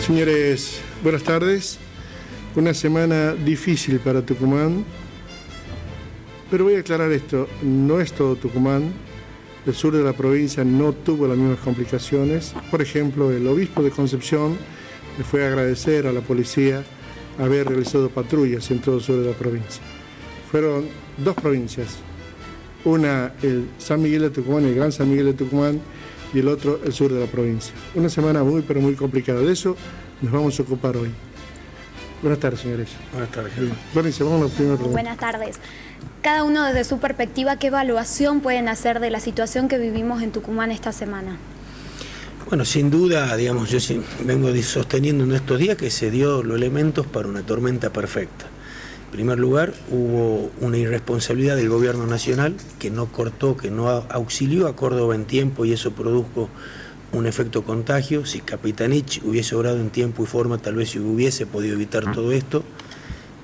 Señores, buenas tardes. Una semana difícil para Tucumán, pero voy a aclarar esto, no es todo Tucumán. El sur de la provincia no tuvo las mismas complicaciones. Por ejemplo, el obispo de Concepción le fue a agradecer a la policía haber realizado patrullas en todo el sur de la provincia. Fueron dos provincias, una el San Miguel de Tucumán, el Gran San Miguel de Tucumán, y el otro el sur de la provincia. Una semana muy, pero muy complicada. De eso nos vamos a ocupar hoy. Buenas tardes, señores. Buenas tardes. Florencia, vamos a la primera pregunta. Buenas tardes. Cada uno desde su perspectiva, ¿qué evaluación pueden hacer de la situación que vivimos en Tucumán esta semana? Bueno, sin duda, digamos, yo vengo sosteniendo en estos días que se dio los elementos para una tormenta perfecta. En primer lugar, hubo una irresponsabilidad del gobierno nacional que no cortó, que no auxilió a Córdoba en tiempo, y eso produjo un efecto contagio. Si Capitanich hubiese obrado en tiempo y forma, tal vez se hubiese podido evitar todo esto.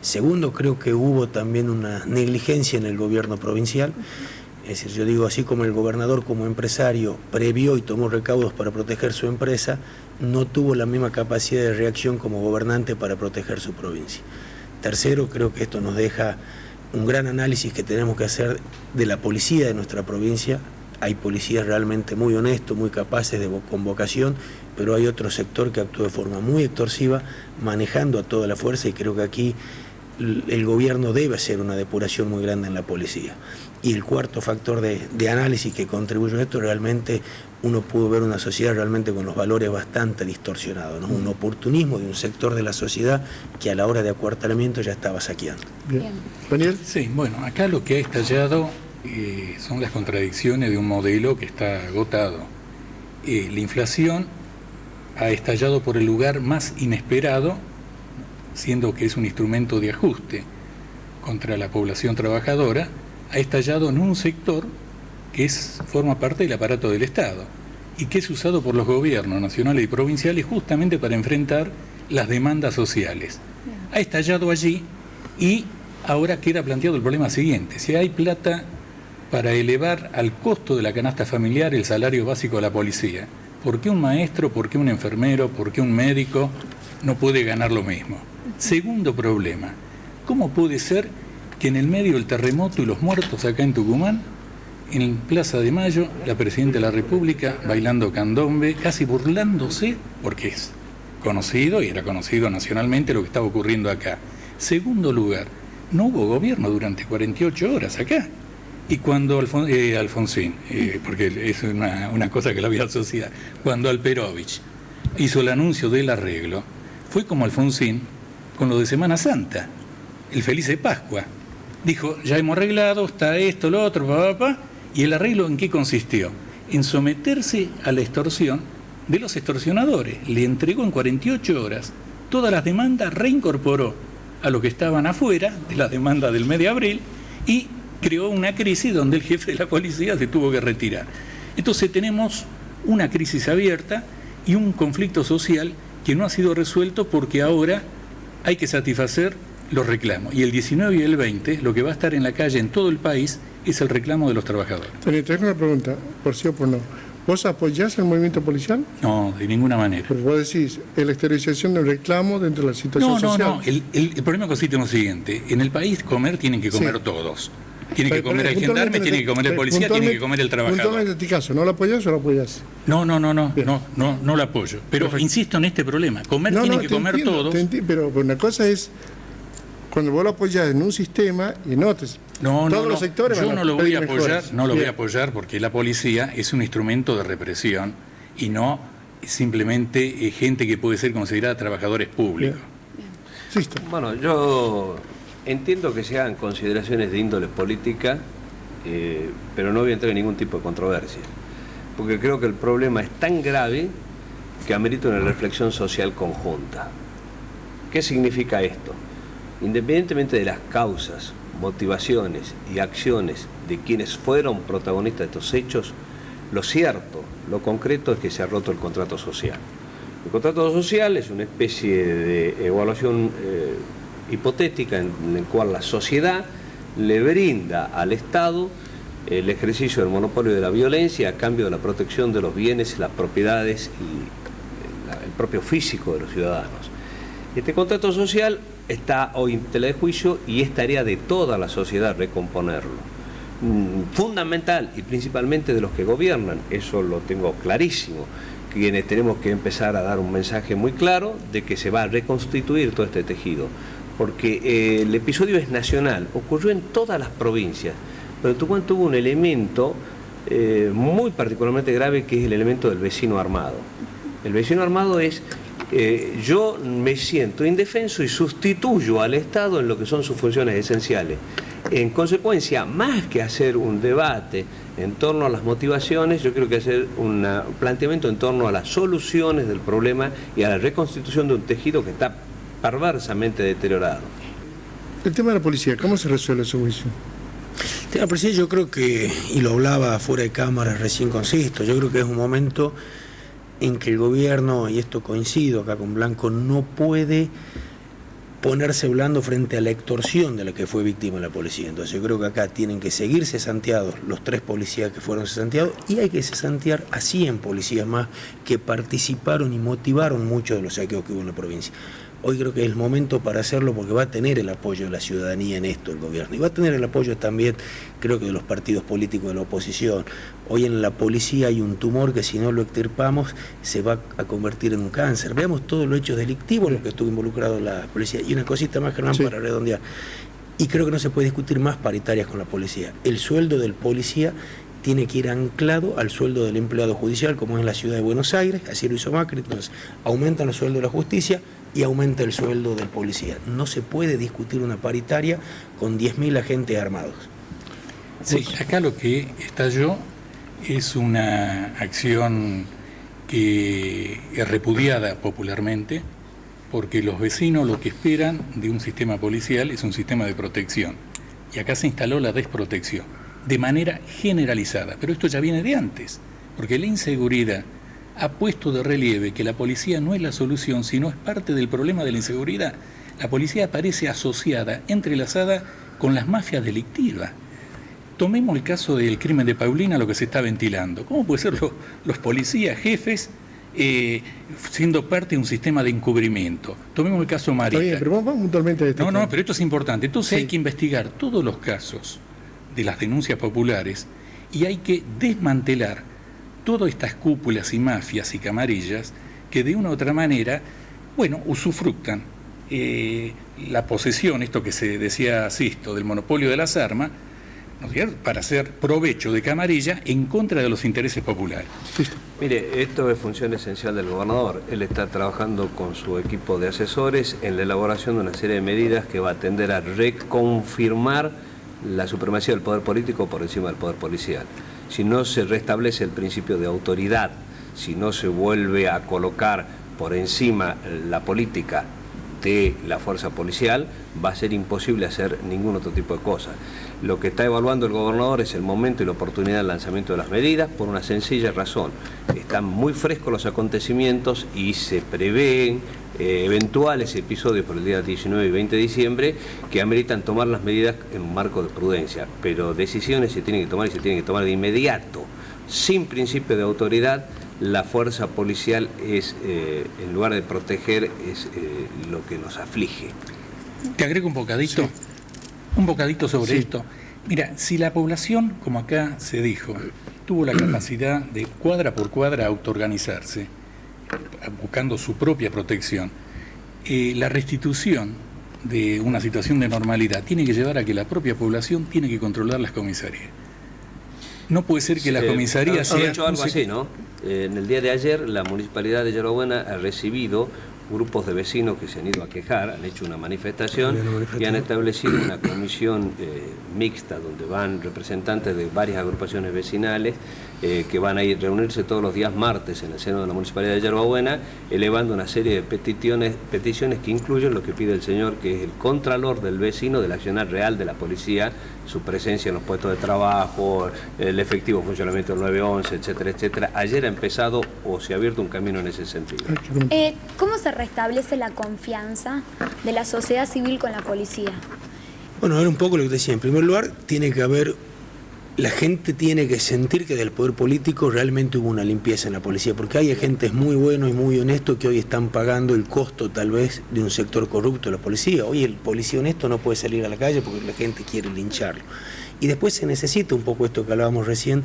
Segundo, creo que hubo también una negligencia en el gobierno provincial. Es decir, yo digo, así como el gobernador como empresario previó y tomó recaudos para proteger su empresa, no tuvo la misma capacidad de reacción como gobernante para proteger su provincia. Tercero, creo que esto nos deja un gran análisis que tenemos que hacer de la policía de nuestra provincia. Hay policías realmente muy honestos, muy capaces con vocación, pero hay otro sector que actúa de forma muy extorsiva, manejando a toda la fuerza, y creo que aquí el gobierno debe hacer una depuración muy grande en la policía. Y el cuarto factor de análisis que contribuye a esto, realmente uno pudo ver una sociedad realmente con los valores bastante distorsionados, ¿no? Un oportunismo de un sector de la sociedad que a la hora de acuartelamiento ya estaba saqueando. Bien. Daniel. Sí, bueno, acá lo que ha estallado son las contradicciones de un modelo que está agotado. La inflación ha estallado por el lugar más inesperado, siendo que es un instrumento de ajuste contra la población trabajadora, ha estallado en un sector que forma parte del aparato del Estado y que es usado por los gobiernos nacionales y provinciales justamente para enfrentar las demandas sociales. Ha estallado allí y ahora queda planteado el problema siguiente: si hay plata para elevar al costo de la canasta familiar el salario básico de la policía, ¿por qué un maestro, por qué un enfermero, por qué un médico no puede ganar lo mismo? Segundo problema, ¿cómo puede ser que en el medio del terremoto y los muertos acá en Tucumán, en Plaza de Mayo, la Presidenta de la República bailando candombe, casi burlándose, porque es conocido y era conocido nacionalmente lo que estaba ocurriendo acá? Segundo lugar, no hubo gobierno durante 48 horas acá. Y cuando Alfonsín, porque es una cosa que la voy a asociar, cuando Alperovich hizo el anuncio del arreglo, fue como Alfonsín con lo de Semana Santa, el Feliz de Pascua. Dijo, ya hemos arreglado, está esto, lo otro, papá. ¿Y el arreglo en qué consistió? En someterse a la extorsión de los extorsionadores. Le entregó en 48 horas todas las demandas, reincorporó a los que estaban afuera de las demandas del mes de abril y creó una crisis donde el jefe de la policía se tuvo que retirar. Entonces tenemos una crisis abierta y un conflicto social que no ha sido resuelto porque ahora hay que satisfacer los reclamos. Y el 19 y el 20, lo que va a estar en la calle en todo el país es el reclamo de los trabajadores. Te tengo una pregunta, por sí o por no. ¿Vos apoyás el movimiento policial? No, de ninguna manera. Porque vos decís, la exteriorización del reclamo dentro de la situación social. No. El problema consiste en lo siguiente. En el país comer tienen que comer todos. Tiene que comer el gendarme, tiene que comer el policía, tiene que comer el trabajador. Puntualmente en este caso, ¿no lo apoyás o lo apoyás? No lo apoyo. Pero perfecto. Insisto en este problema. Tienen que comer todos. Pero una cosa es cuando vos lo apoyás en un sistema y en otros. Todos los sectores yo no lo voy a apoyar, voy a apoyar porque la policía es un instrumento de represión y no simplemente gente que puede ser considerada trabajadores públicos. Bien. Bueno, yo entiendo que se hagan consideraciones de índole política, pero no voy a entrar en ningún tipo de controversia, porque creo que el problema es tan grave que amerita una reflexión social conjunta. ¿Qué significa esto? Independientemente de las causas, motivaciones y acciones de quienes fueron protagonistas de estos hechos, lo cierto, lo concreto es que se ha roto el contrato social. El contrato social es una especie de evaluación hipotética en el cual la sociedad le brinda al Estado el ejercicio del monopolio de la violencia a cambio de la protección de los bienes, las propiedades y el propio físico de los ciudadanos. Este contrato social está hoy en tela de juicio y es tarea de toda la sociedad recomponerlo. Fundamental y principalmente de los que gobiernan, eso lo tengo clarísimo, quienes tenemos que empezar a dar un mensaje muy claro de que se va a reconstituir todo este tejido, porque el episodio es nacional, ocurrió en todas las provincias, pero Tucumán tuvo un elemento muy particularmente grave, que es el elemento del vecino armado. El vecino armado es, yo me siento indefenso y sustituyo al Estado en lo que son sus funciones esenciales. En consecuencia, más que hacer un debate en torno a las motivaciones, yo creo que hacer un planteamiento en torno a las soluciones del problema y a la reconstitución de un tejido que está perversamente deteriorado. El tema de la policía, ¿cómo se resuelve su juicio? El tema de la policía, yo creo que, y lo hablaba fuera de cámara recién con Sisto, yo creo que es un momento en que el gobierno, y esto coincido acá con Blanco, no puede ponerse blando frente a la extorsión de la que fue víctima la policía. Entonces yo creo que acá tienen que seguir cesanteados los 3 policías que fueron cesanteados, y hay que cesantear a 100 policías más que participaron y motivaron muchos de los saqueos que hubo en la provincia. Hoy creo que es el momento para hacerlo, porque va a tener el apoyo de la ciudadanía en esto, el gobierno, y va a tener el apoyo también, creo que de los partidos políticos de la oposición. Hoy en la policía hay un tumor que, si no lo extirpamos, se va a convertir en un cáncer. Veamos todos los hechos delictivos en los que estuvo involucrado la policía. Y una cosita más, Germán, para redondear. Y creo que no se puede discutir más paritarias con la policía. El sueldo del policía tiene que ir anclado al sueldo del empleado judicial, como es en la ciudad de Buenos Aires, así lo hizo Macri. Entonces aumentan los sueldos de la justicia y aumenta el sueldo del policía. No se puede discutir una paritaria con 10.000 agentes armados. Sí, acá lo que estalló es una acción que es repudiada popularmente, porque los vecinos lo que esperan de un sistema policial es un sistema de protección. Y acá se instaló la desprotección, de manera generalizada. Pero esto ya viene de antes, porque la inseguridad ha puesto de relieve que la policía no es la solución, sino es parte del problema de la inseguridad. La policía aparece asociada, entrelazada con las mafias delictivas. Tomemos el caso del crimen de Paulina, lo que se está ventilando. ¿Cómo puede ser los policías jefes siendo parte de un sistema de encubrimiento? Tomemos el caso Marita. Está bien, pero vamos puntualmente a este tema. No, pero esto es importante. Entonces hay que investigar todos los casos de las denuncias populares y hay que desmantelar todas estas cúpulas y mafias y camarillas que de una u otra manera, usufructan la posesión, esto que se decía Sisto, del monopolio de las armas, ¿no es cierto?, para hacer provecho de camarilla en contra de los intereses populares. Mire, esto es función esencial del gobernador. Él está trabajando con su equipo de asesores en la elaboración de una serie de medidas que va a tender a reconfirmar la supremacía del poder político por encima del poder policial. Si no se restablece el principio de autoridad, si no se vuelve a colocar por encima la política de la fuerza policial, va a ser imposible hacer ningún otro tipo de cosas. Lo que está evaluando el gobernador es el momento y la oportunidad del lanzamiento de las medidas, por una sencilla razón. Están muy frescos los acontecimientos y se prevén eventuales episodios por el día 19 y 20 de diciembre que ameritan tomar las medidas en un marco de prudencia, pero decisiones se tienen que tomar y se tienen que tomar de inmediato, sin principio de autoridad. La fuerza policial es, en lugar de proteger, es lo que nos aflige. Te agrego un bocadito, sobre esto. Mira, si la población, como acá se dijo, tuvo la capacidad de cuadra por cuadra autoorganizarse, buscando su propia protección, la restitución de una situación de normalidad tiene que llevar a que la propia población tiene que controlar las comisarías. No puede ser que las comisarías sean... Han hecho algo así, ¿no? En el día de ayer, la Municipalidad de Yerba Buena ha recibido grupos de vecinos que se han ido a quejar, han hecho una manifestación y han establecido una comisión mixta donde van representantes de varias agrupaciones vecinales que van a ir a reunirse todos los días martes en el seno de la Municipalidad de Yerba Buena, elevando una serie de peticiones que incluyen lo que pide el señor, que es el contralor del vecino del accionar real de la policía, su presencia en los puestos de trabajo, el efectivo funcionamiento del 911, etcétera, etcétera. Ayer ha empezado o se ha abierto un camino en ese sentido. ¿Cómo se restablece la confianza de la sociedad civil con la policía? Bueno, era un poco lo que te decía. En primer lugar, tiene que haber la gente tiene que sentir que del poder político realmente hubo una limpieza en la policía, porque hay agentes muy buenos y muy honestos que hoy están pagando el costo tal vez de un sector corrupto de la policía. Hoy el policía honesto no puede salir a la calle porque la gente quiere lincharlo. Y después se necesita un poco esto que hablábamos recién,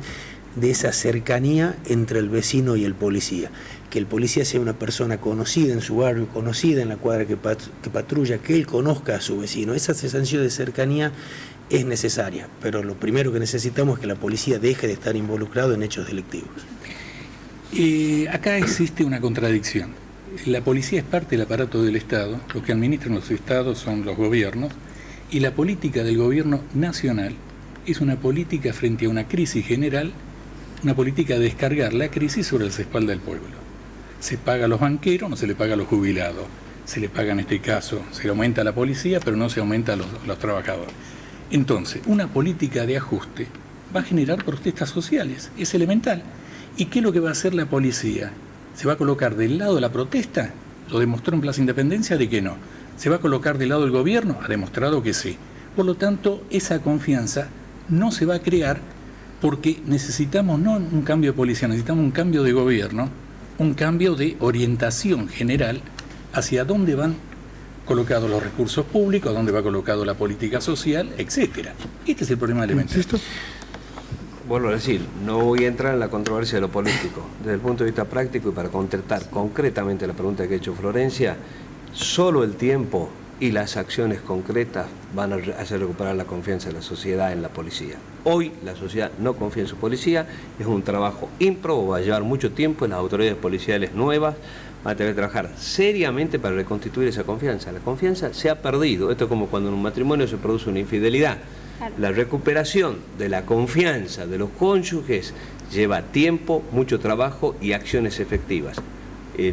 de esa cercanía entre el vecino y el policía. Que el policía sea una persona conocida en su barrio, conocida en la cuadra que patrulla, que él conozca a su vecino. Esa sensación de cercanía es necesaria, pero lo primero que necesitamos es que la policía deje de estar involucrado en hechos delictivos. Acá existe una contradicción. La policía es parte del aparato del Estado, los que administran los estados son los gobiernos, y la política del gobierno nacional es una política frente a una crisis general, una política de descargar la crisis sobre las espaldas del pueblo. Se paga a los banqueros, no se le paga a los jubilados. Se le paga en este caso, se le aumenta a la policía, pero no se aumenta a los trabajadores. Entonces, una política de ajuste va a generar protestas sociales, es elemental. ¿Y qué es lo que va a hacer la policía? ¿Se va a colocar del lado de la protesta? Lo demostró en Plaza Independencia de que no. ¿Se va a colocar del lado del gobierno? Ha demostrado que sí. Por lo tanto, esa confianza no se va a crear porque necesitamos no un cambio de policía, necesitamos un cambio de gobierno, un cambio de orientación general hacia dónde van colocados los recursos públicos, dónde va colocado la política social, etcétera. Este es el problema elemental. Vuelvo a decir, no voy a entrar en la controversia de lo político. Desde el punto de vista práctico y para contestar concretamente la pregunta que ha hecho Florencia, solo el tiempo y las acciones concretas van a hacer recuperar la confianza de la sociedad en la policía. Hoy la sociedad no confía en su policía, es un trabajo ímprobo, va a llevar mucho tiempo, las autoridades policiales nuevas van a tener que trabajar seriamente para reconstituir esa confianza. La confianza se ha perdido, esto es como cuando en un matrimonio se produce una infidelidad. La recuperación de la confianza de los cónyuges lleva tiempo, mucho trabajo y acciones efectivas.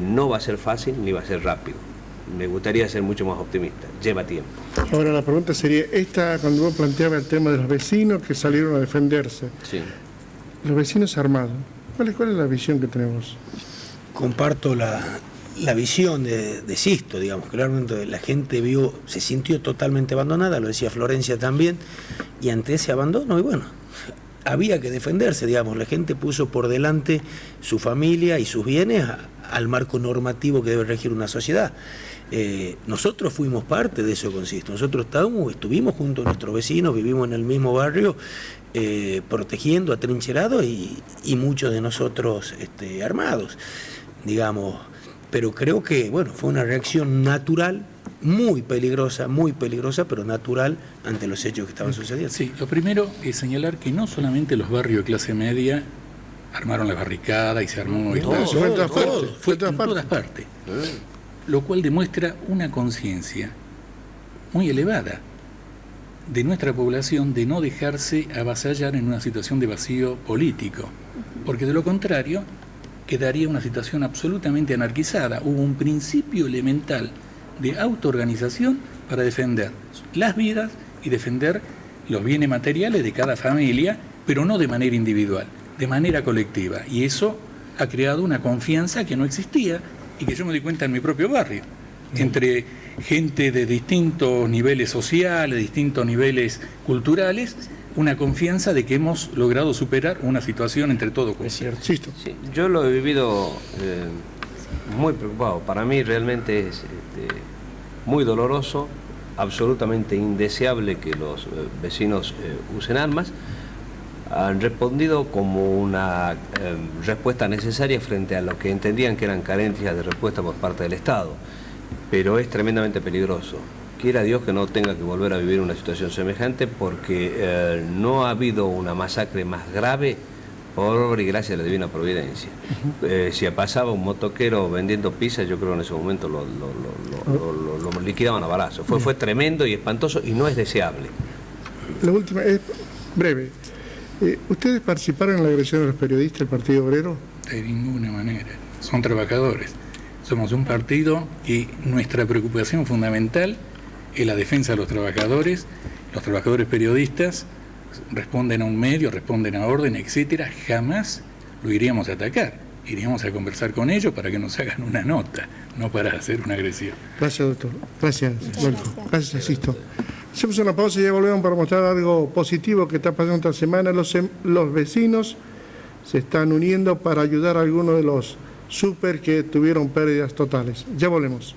No va a ser fácil ni va a ser rápido. Me gustaría ser mucho más optimista, lleva tiempo. Ahora la pregunta sería, cuando vos planteabas el tema de los vecinos que salieron a defenderse, sí. Los vecinos armados, ¿cuál es la visión que tenemos? Comparto la visión de Sisto, digamos, que realmente la gente se sintió totalmente abandonada, lo decía Florencia también, y ante ese abandono, y bueno, había que defenderse, digamos, la gente puso por delante su familia y sus bienes al marco normativo que debe regir una sociedad. Nosotros fuimos parte de eso con Sisto, nosotros estuvimos junto a nuestros vecinos, vivimos en el mismo barrio, protegiendo, atrincherados y muchos de nosotros armados, digamos, pero creo que bueno, fue una reacción natural, muy peligrosa, pero natural ante los hechos que estaban sucediendo. Sí, lo primero es señalar que no solamente los barrios de clase media armaron la barricada y se armó... Fue en todas partes. Lo cual demuestra una conciencia muy elevada de nuestra población de no dejarse avasallar en una situación de vacío político, porque de lo contrario quedaría una situación absolutamente anarquizada. Hubo un principio elemental de autoorganización para defender las vidas y defender los bienes materiales de cada familia, pero no de manera individual, de manera colectiva. Y eso ha creado una confianza que no existía y que yo me di cuenta en mi propio barrio, entre gente de distintos niveles sociales, distintos niveles culturales, una confianza de que hemos logrado superar una situación entre todos. Es cierto. Sí, yo lo he vivido muy preocupado. Para mí realmente es muy doloroso, absolutamente indeseable que los vecinos usen armas. Han respondido como una respuesta necesaria frente a lo que entendían que eran carencias de respuesta por parte del Estado, pero es tremendamente peligroso. Quiera Dios que no tenga que volver a vivir una situación semejante, porque no ha habido una masacre más grave por obra y gracia de la divina providencia. Si pasaba un motoquero vendiendo pizza, yo creo que en ese momento lo liquidaban a balazo. Fue tremendo y espantoso y no es deseable. La última es breve. ¿Ustedes participaron en la agresión de los periodistas del Partido Obrero? De ninguna manera. Son trabajadores. Somos un partido y nuestra preocupación fundamental es la defensa de los trabajadores periodistas responden a un medio, responden a orden, etcétera. Jamás lo iríamos a atacar. Iríamos a conversar con ellos para que nos hagan una nota, no para hacer una agresión. Gracias, doctor. Gracias, Adolfo. Gracias, Sisto. Hacemos una pausa y ya volvemos para mostrar algo positivo que está pasando esta semana. Los vecinos se están uniendo para ayudar a algunos de los súper que tuvieron pérdidas totales. Ya volvemos.